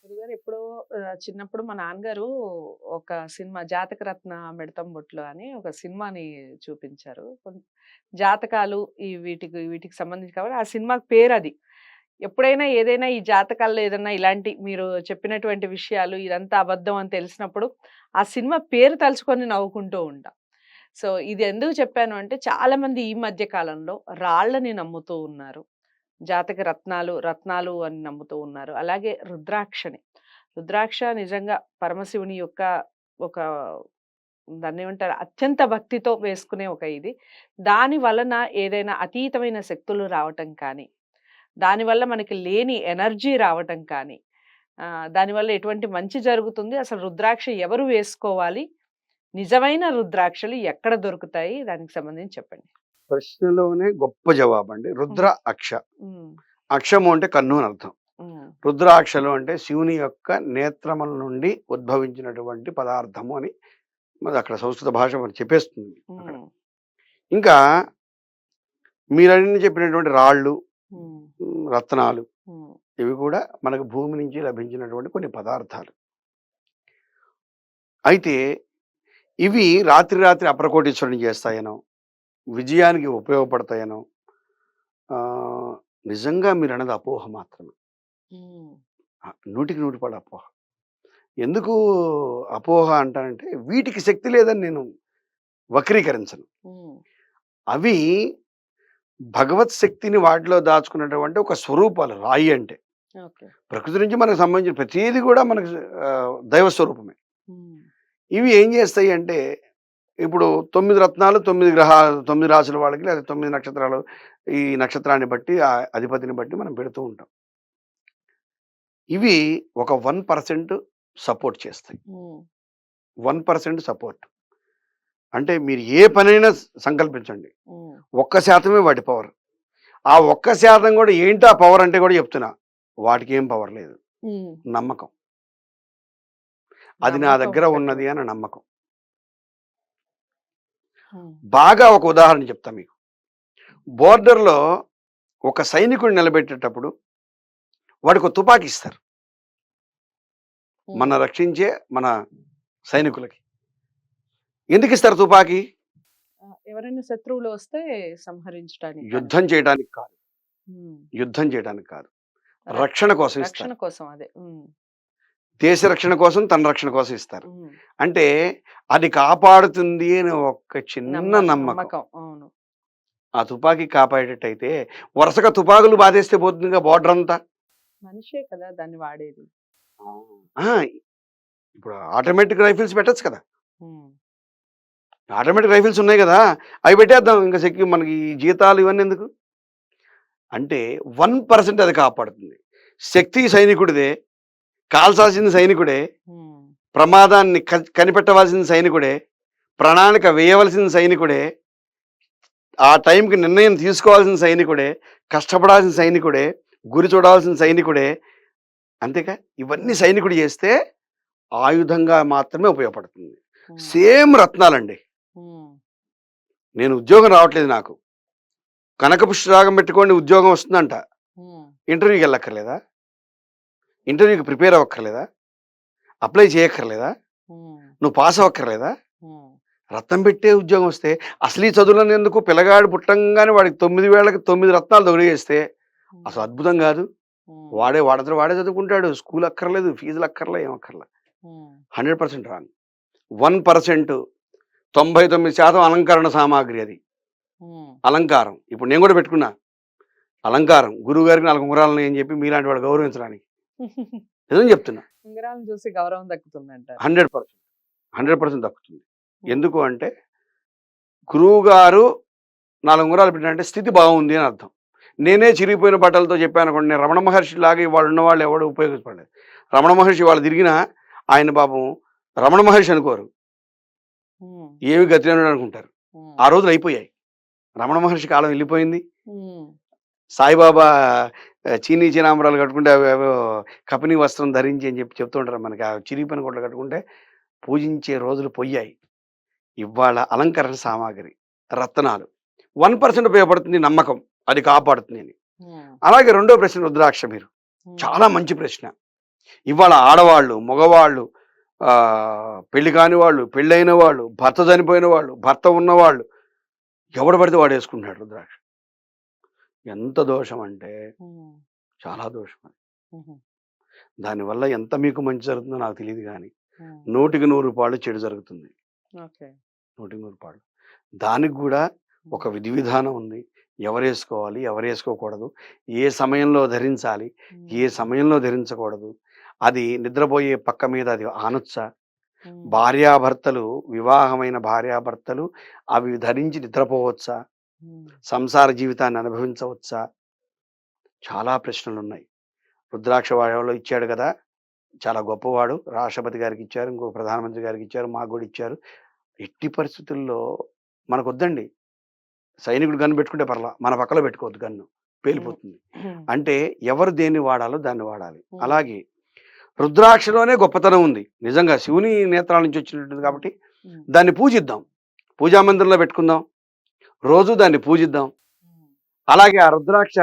గురుగారు ఎప్పుడో చిన్నప్పుడు మా నాన్నగారు ఒక సినిమా 'జాతకరత్న మిడతం బొట్లు' అని ఒక సినిమాని చూపించారు. జాతకాలు వీటికి సంబంధించి కాబట్టి ఆ సినిమాకి పేరది. ఎప్పుడైనా ఏదైనా ఈ జాతకాల్లో ఏదన్నా ఇలాంటి మీరు చెప్పినటువంటి విషయాలు ఇదంతా అబద్ధం అని తెలిసినప్పుడు ఆ సినిమా పేరు తలుచుకొని నవ్వుకుంటూ ఉంటా. సో, ఇది ఎందుకు చెప్పాను అంటే చాలామంది ఈ మధ్య కాలంలో రాళ్ళని నమ్ముతూ ఉన్నారు. జాతక రత్నాలు, రత్నాలు అని నమ్ముతూ ఉన్నారు. అలాగే రుద్రాక్షని. రుద్రాక్ష నిజంగా పరమశివుని యొక్క ఒక దాన్నేమంటారు అత్యంత భక్తితో వేసుకునే ఒక ఇది. దాని వలన ఏదైనా అతీతమైన శక్తులు రావటం కానీ, దానివల్ల మనకి లేని ఎనర్జీ రావటం కానీ, దానివల్ల ఎటువంటి మంచి జరుగుతుంది? అసలు రుద్రాక్ష ఎవరు వేసుకోవాలి? నిజమైన రుద్రాక్షలు ఎక్కడ దొరుకుతాయి? దానికి సంబంధించి చెప్పండి. ప్రశ్నలోనే గొప్ప జవాబండి. హ్మ్. రుద్ర అక్ష. హ్మ్. అక్షము అంటే కన్ను అని అర్థం. హ్మ్. రుద్రాక్షలు అంటే శివుని యొక్క నేత్రముల నుండి ఉద్భవించినటువంటి పదార్థము అని మరి అక్కడ సంస్కృత భాష మనకు చెప్పేస్తుంది అక్కడ. హ్మ్. ఇంకా మీరన్నీ చెప్పినటువంటి రాళ్ళు, హ్మ్. రత్నాలు హ్మ్. ఇవి కూడా మనకు భూమి నుంచి లభించినటువంటి కొన్ని పదార్థాలు. అయితే ఇవి రాత్రి రాత్రి అప్రకోటీశ్వరుని చేస్తాయనో, విజయానికి ఉపయోగపడతాయనో నిజంగా మీరన్నది అపోహ మాత్రమే. హ్మ్. 100కి 100 అపోహ. ఎందుకు అపోహ అంటానంటే వీటికి శక్తి లేదని నేను వక్రీకరించను. హ్మ్. అవి భగవత్ శక్తిని వాటిలో దాచుకున్నటువంటి ఒక స్వరూపాలు రాయి అంటే. ఓకే. ప్రకృతి నుంచి మనకు సంబంధించిన ప్రతీది కూడా మనకు దైవ స్వరూపమే. హ్మ్. ఇవి ఏం చేస్తాయి అంటే ఇప్పుడు 9 రత్నాలు 9 గ్రహాలు 9 రాసుల వాళ్ళకి లేదా 9 నక్షత్రాలు ఈ నక్షత్రాన్ని బట్టి ఆ అధిపతిని బట్టి మనం పెడుతూ ఉంటాం. ఇవి ఒక 1% సపోర్ట్ చేస్తాయి. హ్మ్. 1% సపోర్ట్. అంటే మీరు ఏ పనైనా సంకల్పించండి. హ్మ్. 1% వాటి పవర్. ఆ 1% కూడా ఏంటి ఆ పవర్ అంటే కూడా చెప్తున్నా. వాటికి ఏం పవర్ లేదు. హ్మ్. నమ్మకం. అది నా నమ్మకం దగ్గర ఉన్నది పెట్టుబడి. అని నమ్మకం. హ్మ్. బాగా ఒక ఉదాహరణ చెప్తా మీకు. బోర్డర్‌లో ఒక సైనికుడిని నిలబెట్టేటప్పుడు వాడికి ఒక తుపాకీ ఇస్తారు. హ్మ్. మన రక్షించే మన సైనికులకి. ఎందుకు ఇస్తారు తుపాకీ? ఎవరైనా శత్రువులు వస్తే సంహరించటానికి కానీ. యుద్ధం చేయడానికి కాదు. హ్మ్. యుద్ధం చేయడానికి కాదు. రక్ రక్షణ కోసం రక్షణ ఇస్తారు. కోసం అదే. హ్మ్. దేశ రక్షణ కోసం, తన రక్షణ కోసం ఇస్తారు. హ్మ్. అంటే అది కాపాడుతుంది అని ఒక చిన్న నమ్మకం. నమ్మకం. అవును. ఆ తుపాకీ కాపాడేటట్టయితే వరుసగా తుపాకులు బాధేస్తే పోతుందిగా బోర్డర్ అంతా. మనిషే కదా దాన్ని వాడేది. ఆ! ఇప్పుడు ఆటోమేటిక్ రైఫిల్స్ పెట్టొచ్చు కదా! హ్మ్. ఆటోమేటిక్ రైఫిల్స్ ఉన్నాయి గదా! అవి పెట్టేద్దాం. ఇంక మనకి ఈ జీతాలు ఇవన్నీ ఎందుకు? అంటే 1% అది కాపాడుతుంది. శక్తి సైనికుడిదే, కాల్చాల్సింది సైనికుడే, హ్మ్. ప్రమాదాన్ని కనిపెట్టవలసిన సైనికుడే, ప్రణాళిక వేయవలసిన సైనికుడే, ఆ టైంకి నిర్ణయం తీసుకోవాల్సిన సైనికుడే, కష్టపడాల్సిన సైనికుడే, గురి చూడాల్సిన సైనికుడే. అంతేగా? ఇవన్నీ సైనికుడు చేస్తే ఆయుధంగా మాత్రమే ఉపయోగపడుతుంది. హ్మ్. సేమ్ రత్నాలండి. హ్మ్. నేను ఉద్యోగం రావట్లేదు నాకు. కనకపుష్పరాగం పెట్టుకోండి ఉద్యోగం వస్తుందంట. హ్మ్. ఇంటర్వ్యూకి వెళ్ళక్కర్లేదా? ఇంటర్వ్యూకి ప్రిపేర్ అవ్వక్కర్లేదా? అప్లై చేయక్కర్లేదా? హ్మ్. నువ్వు పాస్ అవ్వక్కర్లేదా? హ్మ్. రత్నం పెట్టే ఉద్యోగం వస్తే అసలు ఈ చదువులనేందుకు పిల్లగాడు పుట్టంగానే వాడికి 9 వేళకి 9 రత్నాలు తొడిగేస్తే హ్మ్. అసలు అద్భుతం కాదు. హ్మ్. వాడంతట వాడే చదువుకుంటాడు. స్కూల్ అక్కర్లేదు, ఫీజులు అక్కర్లే, ఏం అక్కర్లే. హ్మ్. 100% రాంగ్. 1% 99% అలంకరణ సామాగ్రి అది. హ్మ్. అలంకారం. ఇప్పుడు నేను కూడా పెట్టుకున్నా. అలంకారం. గురువుగారికి 4 ఉంగరాలున్నాయి అని చెప్పి మీలాంటి వాడు గౌరవించడానికి. నిజం చెప్తున్నా. ఉంగరాలను చూసి గౌరవం దక్కుతుందంటారు. 100%. 100% దక్కుతుంది. హ్మ్. ఎందుకు అంటే గురువుగారు 4 ఉంగరాలు పెట్టారంటే స్థితి బాగుంది అని అర్థం. నేనే చిరిగిపోయిన బట్టలతో చెప్పాననుకోండి, నేను రమణ మహర్షిలాగా ఇవాళ ఉన్నవాళ్ళు ఎవడు ఉపయోగపడలేదు. రమణ మహర్షి ఇవాళ తిరిగినా ఆయన పాపం రమణ మహర్షి అనుకోరు. హ్మ్. ఏమి గతిలేనోడు అనుకుంటారు. హ్మ్. ఆ రోజులు అయిపోయాయి. రమణ మహర్షి కాలం వెళ్ళిపోయింది. హ్మ్. సాయిబాబా చీనీ చీనాంబరాలు కట్టుకుంటే అవేవో కపిని వస్త్రం ధరించి అని చెప్పి చెప్తూ ఉంటారు మనకి. ఆ చిరిగిపోయిన గుడ్డలు కట్టుకుంటే పూజించే రోజులు పొయ్యాయి. ఇవాళ అలంకరణ సామాగ్రి, రత్నాలు 1% ఉపయోగపడుతుంది నమ్మకం. అది కాపాడుతుంది అని. హ్మ్. అలాగే రెండో ప్రశ్న రుద్రాక్ష మీరు. హ్మ్. చాలా మంచి ప్రశ్న. ఇవాళ ఆడవాళ్ళు, మగవాళ్ళు, పెళ్లి కాని వాళ్ళు, పెళ్ళైన వాళ్ళు, భర్త చనిపోయిన వాళ్ళు, భర్త ఉన్నవాళ్ళు ఎవడు పడితే వాడు వేసుకుంటున్నాడు రుద్రాక్ష. ఎంత దోషం అంటే హ్మ్. చాలా దోషం అది. హుహు. దానివల్ల ఎంత మీకు మంచి జరుగుతుందో నాకు తెలియదు గానీ, హ్మ్. 100కి 100 పాళ్ళు చెడు జరుగుతుంది. ఓకే. 100కి 100 పాళ్ళు. దానికి గూడా ఒక హ్మ్. విధి విధానం ఉంది. ఎవరేసుకోవాలి, ఎవరేసుకోకూడదు, ఏ సమయంలో ధరించాలి, ఏ హ్మ్. సమయంలో ధరించకూడదు, అది నిద్రపోయే పక్క మీద అది ఆనొచ్చా? హ్మ్. భార్యాభర్తలు, వివాహమైన భార్యాభర్తలు అవి ధరించి నిద్రపోవచ్చా? హ్మ్. సంసార జీవితాన్ని అనుభవించవచ్చా? చాలా ప్రశ్నలున్నాయి. రుద్రాక్ష వాడెవడో ఇచ్చాడు గదా! చాలా గొప్పవాడు. రాష్ట్రపతి గారికిచ్చారు, ఇంకో ప్రధానమంత్రి గారికిచ్చారు, మాకు గూడా ఇచ్చారు. ఎట్టి పరిస్థితుల్లో మనకొద్దండి. సైనికుడు గన్ పెట్టుకుంటే పర్లా. మన పక్కలో పెట్టుకోవద్దు గన్ను. హ్మ్. పేలిపోతుంది. హ్మ్. అంటే ఎవరు దేన్ని వాడాలో దాన్ని వాడాలి. హ్మ్. అలాగే రుద్రాక్షలోనే గొప్పతనం ఉంది. నిజంగా శివుని నేత్రాల నుంచి వచ్చినటువంటిది హ్మ్. కాబట్టి హ్మ్. దాన్ని పూజిద్దాం. పూజా మందిరంలో పెట్టుకుందాం. రోజు దాన్ని పూజిద్దాం. హ్మ్. అలాగే ఆ రుద్రాక్ష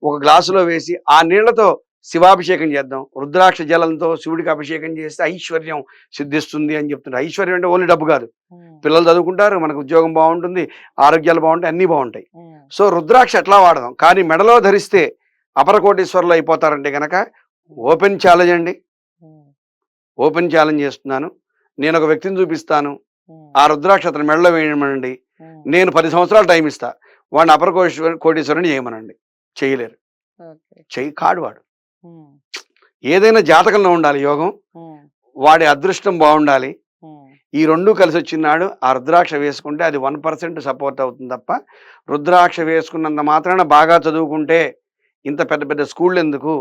ఒక గ్లాసులో వేసి ఆ నీళ్లతో శివాభిషేకం చేద్దాం. రుద్రాక్ష జలంతో శివుడికి అభిషేకం చేస్తే ఐశ్వర్యం సిద్ధిస్తుంది అని చెప్తున్నారు. ఐశ్వర్యం అంటే ఓన్లీ డబ్బు కాదు. హ్మ్. పిల్లలు చదువుకుంటారు, మనకు ఉద్యోగం బాగుంటుంది, ఆరోగ్యాలు బాగుంటాయి, అన్నీ బాగుంటాయి. హ్మ్. సో రుద్రాక్ష ఎట్లా వాడదాం. కానీ మెడలో ధరిస్తే అపరకోటీశ్వరులు అయిపోతారంటే గనక ఓపెన్ ఛాలెంజ్ అండి. హ్మ్. ఓపెన్ ఛాలెంజ్ చేస్తున్నాను. నేను ఒక వ్యక్తిని చూపిస్తాను. హ్మ్. ఆ రుద్రాక్ష అతని మెడలో వేయమనండి. హ్మ్. నేను 10 సంవత్సరాలు టైం ఇస్తా. వాడిని కోటీశ్వరుని చేయమనండి. చేయలేరు. ఓకే. కాడు వాడు. హ్మ్. ఏదైనా జాతకంలో ఉండాలి యోగం. హ్మ్. వాడి అదృష్టం బావుండాలి. హ్మ్. ఈ 2 కలిసొచ్చినాడు ఆ రుద్రాక్ష వేసుకుంటే అది 1% సపోర్ట్ అవుతుంది తప్ప, రుద్రాక్ష వేసుకున్నంత మాత్రాన బాగా చదువుకుంటే ఇంత పెద్ద పెద్ద స్కూళ్ళెందుకు?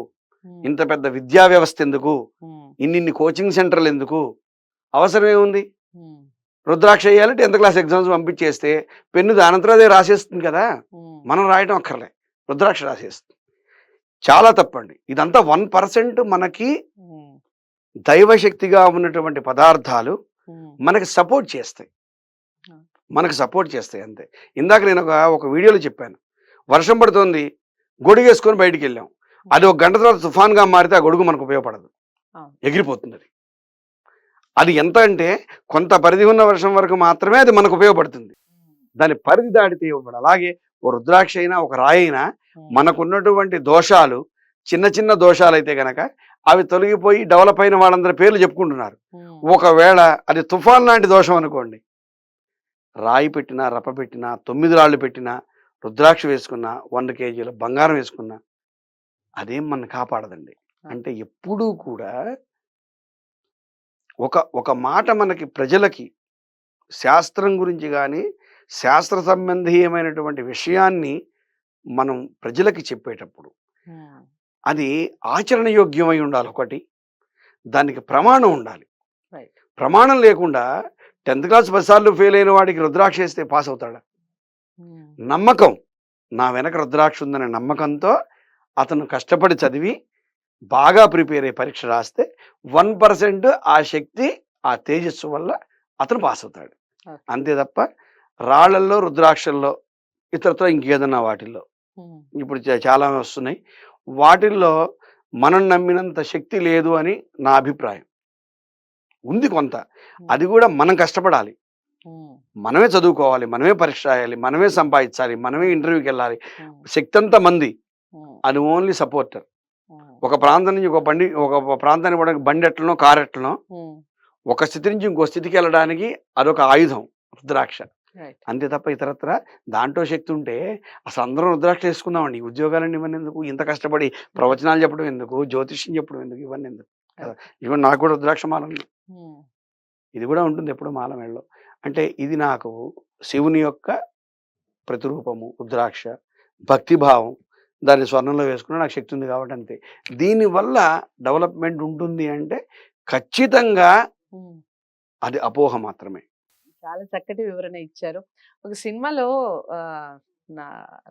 హ్మ్. ఇంత పెద్ద విద్యా వ్యవస్థ ఎందుకు? హ్మ్. ఇన్నిన్ని కోచింగ్ సెంటర్‌లెందుకు? అవసరమేముంది? హ్మ్. రుద్రాక్ష ఎయ్యాలి 10థ్ క్లాస్ ఎగ్జామ్స్ పంపించేస్తే పెన్ను దానంతట అదే రాసేస్తుంది కదా! హ్మ్. మనం రాయటం అక్కర్లే. రుద్రాక్ష రాసేస్తుంది. చాలా తప్పండి. ఇదంతా 1% మనకి హ్మ్. దైవశక్తిగా ఉన్నటువంటి పదార్థాలు హ్మ్. మనకి సపోర్ట్ చేస్తాయి. ఆ! మనకు సపోర్ట్ చేస్తాయి అంతే. ఇందాక నేను ఒక వీడియోలో చెప్పాను. వర్షం పడుతోంది. గొడుగేసుకొని బయటికెళ్ళాం. అది హ్మ్. ఒక గంట తర్వాత తుఫాన్‌గా మారితే ఆ గొడుగు మనకు ఉపయోగపడదు. అవును. ఎగిరిపోతుందది. అది ఎంత అంటే కొంత పరిధి ఉన్న వర్షం వరకు మాత్రమే అది మనకు ఉపయోగపడుతుంది. హ్మ్. దాని పరిధి దాటితే ఇవ్వబడదు. అలాగే ఓ రుద్రాక్ష అయినా, ఒక రాయైనా హ్మ్. మనకున్నటువంటి దోషాలు చిన్న చిన్న దోషాలైతే గనక అవి తొలగిపోయి డెవలప్ అయిన వాళ్ళందరి పేర్లు చెప్పుకుంటున్నారు. హ్మ్. ఒకవేళ అది తుఫాన్ లాంటి దోషం అనుకోండి. రాయి పెట్టినా, రప్ప పెట్టినా, 9 రాళ్ళు పెట్టినా, రుద్రాక్ష వేసుకున్నా, 100 కేజీల బంగారం వేసుకున్నా అదేం మనని కాపాడదండి. ఆ! అంటే ఎప్పుడూ కూడా ఒక మాట మనకి ప్రజలకి శాస్త్రం గురించి గాని, శాస్త్ర సంబంధీయమైనటువంటి విషయాన్ని మనం ప్రజలకి చెప్పేటప్పుడు, హ్మ్. అది ఆచరణయోగ్యమై ఉండాలి ఒకటి. దానికి ప్రమాణం ఉండాలి. రైట్. ప్రమాణం లేకుండా 10థ్ క్లాస్ 10 సార్లు ఫెయిల్ అయిన వాడికి రుద్రాక్ష ఏస్తే పాస్ అవుతాడా? హ్మ్. నమ్మకం. నా వెనక రుద్రాక్ష ఉందనే నమ్మకంతో అతను కష్టపడి చదివి, బాగా ప్రిపేర్ అయ్యి పరీక్ష రాస్తే 1% ఆ శక్తి, ఆ తేజస్సు వల్ల అతను పాస్ అవుతాడు. ఓకే. అంతే తప్ప రాళ్ళల్లో, రుద్రాక్షల్లో ఇతరత్రా ఇంకేదన్నా వాటిల్లో. హ్మ్. ఇప్పుడు చాలా వస్తున్నాయి. వాటిల్లో మనం నమ్మినంత శక్తి లేదు అని నా అభిప్రాయం. ఉంది కొంత. హ్మ్. అది గూడా మనం కష్టపడాలి. హ్మ్. మనమే చదువుకోవాలి. మనమే పరీక్ష రాయాలి. మనమే సంపాదించాలి. మనమే హ్మ్. ఇంటర్వ్యూకెళ్ళాలి. హ్మ్. శక్తంతా మంది. హ్మ్. అది ఓన్లీ సపోర్టర్. హ్మ్. ఒక ప్రాంతం నుంచి ఒక ప్రాంతానికి పోవడానికి బండెట్లనో, కారెట్లనో, హ్మ్. ఒక స్థితి నుంచి ఇంకో స్థితికెళ్ళడానికి అదొక ఆయుధం రుద్రాక్ష. రైట్. అంతే తప్ప ఇతరత్రా దాంట్లో శక్తి ఉంటే అసలు అందరం రుద్రాక్ష వేసుకుందామండి. ఈ ఉద్యోగాలన్నీ ఇవన్నీ ఎందుకు? ఇంత కష్టపడి హ్మ్. ప్రవచనాలు చెప్పడం ఎందుకు? జ్యోతిష్యం చెప్పడం ఎందుకు? ఇవన్నీ ఎందుకు? కదా! ఓకే. ఇదిగోండి నాకు కూడా రుద్రాక్ష మాల ఉంది. హ్మ్. ఇది కూడా ఉంటుంది ఎప్పుడు మాల మెడలో. అంటే ఇది నాకు శివుని యొక్క ప్రతిరూపము రుద్రాక్ష. భక్తిభావం. దాన్ని స్వర్ణంలో వేసుకున్న నాకు శక్తి ఉంది కాబట్టి అంతే. దీనివల్ల డెవలప్‌మెంట్ ఉంటుంది అంటే ఖచ్చితంగా హ్మ్. అది అపోహ మాత్రమే. చాలా చక్కటి వివరణ ఇచ్చారు. ఒక సినిమాలో ఆహ్, నా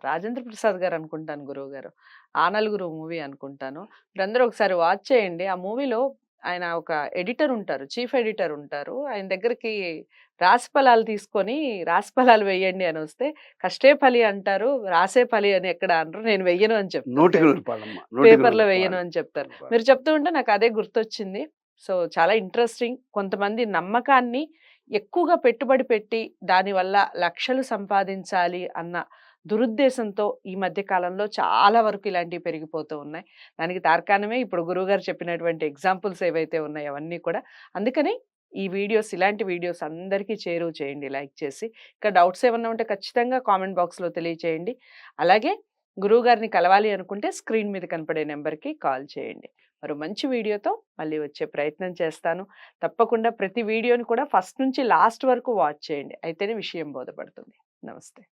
రాజేంద్ర ప్రసాద్ గారు అనుకుంటాను గురువుగారు. 'ఆ నలుగురు' మూవీ అనుకుంటాను. మీరందరూ ఒకసారి వాచ్ చేయండి. ఆ మూవీలో ఆయన ఒక ఎడిటర్ ఉంటారు. చీఫ్ ఎడిటర్ ఉంటారు. ఆయన దగ్గరికి రాశిఫలాలు తీసుకొని రాశిఫలాలు వేయండి అనొస్తే, కష్టే ఫలి అంటారు. రాసే ఫలి అని ఎక్కడ అనరు. నేను వెయ్యను అని చెప్తారు. నూటికి నూరు పాళ్ళమ్మ. నూటికి పేపర్‌లో నూరు వెయ్యను పాళ్ళు. అని చెప్తారు. నూరు పాళ్ళు. మీరు చెప్తూ ఉంటే నాకు అదే గుర్తొచ్చింది. సో, చాలా ఇంట్రెస్టింగ్. కొంతమంది నమ్మకాన్ని ఎక్కువగా పెట్టుబడి పెట్టి, దానివల్ల లక్షలు సంపాదించాలి అన్న దురుద్దేశంతో ఈ మధ్య కాలంలో చాలా వరకు ఇలాంటివి పెరిగిపోతూ ఉన్నాయి. దానికి తార్కాణమే ఇప్పుడు గురువుగారు చెప్పినటువంటి ఎగ్జాంపుల్స్ ఏవైతే ఉన్నాయో అవన్నీ కూడా. అందుకని ఈ వీడియోస్, ఇలాంటి వీడియోస్ అందరికీ చేరువ చేయండి లైక్ చేసి. ఇంకా డౌట్స్ ఏమన్నా ఉంటే ఖచ్చితంగా కామెంట్ బాక్స్‌లో తెలియచేయండి. అలాగే గురువుగారిని కలవాలి అనుకుంటే స్క్రీన్ మీద కనపడే నెంబర్‌కి కాల్ చేయండి. మరో మంచి వీడియోతో మళ్ళీ వచ్చే ప్రయత్నం చేస్తాను. తప్పకుండా ప్రతి వీడియోని కూడా ఫస్ట్ నుంచి లాస్ట్ వరకు వాచ్ చేయండి. అయితేనే విషయం బోధపడుతుంది. నమస్తే.